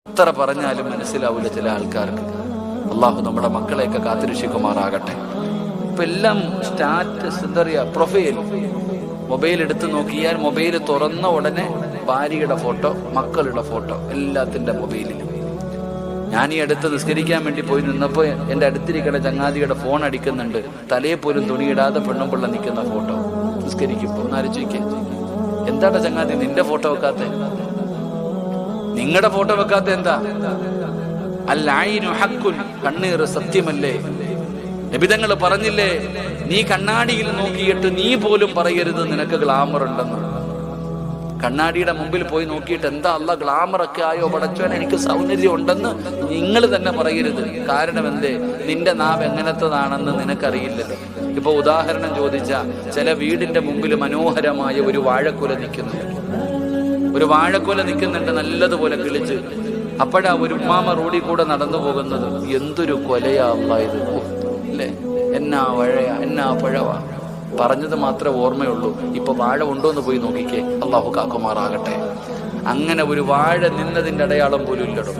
എത്ര പറഞ്ഞാലും മനസ്സിലാവില്ല ചില ആൾക്കാർക്ക്. അള്ളാഹു നമ്മുടെ മക്കളെയൊക്കെ കാത്തുരക്ഷിക്കുമാറാകട്ടെ. ഇപ്പൊ എല്ലാം സ്റ്റാറ്റസ്, എന്താ പറയാ, പ്രൊഫൈൽ. മൊബൈൽ എടുത്ത് നോക്കിയാൽ മൊബൈൽ തുറന്ന ഉടനെ ഭാര്യയുടെ ഫോട്ടോ, മക്കളുടെ ഫോട്ടോ, എല്ലാത്തിന്റെ മൊബൈലിലും. ഞാൻ ഈ അടുത്ത് നിസ്കരിക്കാൻ വേണ്ടി പോയി നിന്നപ്പോൾ എൻ്റെ അടുത്തിരിക്കുന്ന ചങ്ങാതിയുടെ ഫോൺ അടിക്കുന്നുണ്ട്. തലയെ പോലും തുണിയിടാതെ പെണ്ണും പിള്ള നിൽക്കുന്ന ഫോട്ടോ നിസ്കരിക്കുമ്പോൾ. ഒന്നാലോചിക്കേ, എന്താണ് ചങ്ങാതി നിന്റെ ഫോട്ടോ വെക്കാത്ത, നിങ്ങളുടെ ഫോട്ടോ വെക്കാത്ത എന്താ? അൽഐനു ഹഖ്കുൻ, കണ്ണീർ സത്യമല്ലേ? നബിതങ്ങൾ പറഞ്ഞില്ലേ, നീ കണ്ണാടിയിൽ നോക്കിയിട്ട് നീ പോലും പറയരുത് നിനക്ക് ഗ്ലാമർ ഉണ്ടെന്ന്. കണ്ണാടിയുടെ മുമ്പിൽ പോയി നോക്കിയിട്ട് എന്താ അല്ല ഗ്ലാമറൊക്കെ ആയോ പടച്ചോൻ, എനിക്ക് സൗന്ദര്യം ഉണ്ടെന്ന് നിങ്ങൾ തന്നെ പറയരുത്. കാരണം എന്തേ? നിന്റെ നാവ് എങ്ങനത്തതാണെന്ന് നിനക്കറിയില്ലല്ലോ. ഇപ്പൊ ഉദാഹരണം ചോദിച്ചാൽ, ചില വീടിന്റെ മുമ്പിൽ മനോഹരമായ ഒരു വാഴക്കുല നിൽക്കുന്നുണ്ട്, നല്ലതുപോലെ കിളിച്ച്. അപ്പോഴാ ഒരു ഉമ്മാമ റോഡിൽ കൂടെ നടന്നു പോകുന്നത്. എന്തൊരു കൊലയാ അല്ലായത് അല്ലേ! എന്നാ വഴയാ, എന്നാ പഴവാ. പറഞ്ഞത് മാത്രമേ ഓർമ്മയുള്ളൂ. ഇപ്പൊ വാഴ ഉണ്ടോന്ന് പോയി നോക്കിക്കേ. അള്ളാഹു കാക്കുമാറാകട്ടെ. അങ്ങനെ ഒരു വാഴ നിന്നതിന്റെ അടയാളം പോലും ഇല്ലടോ.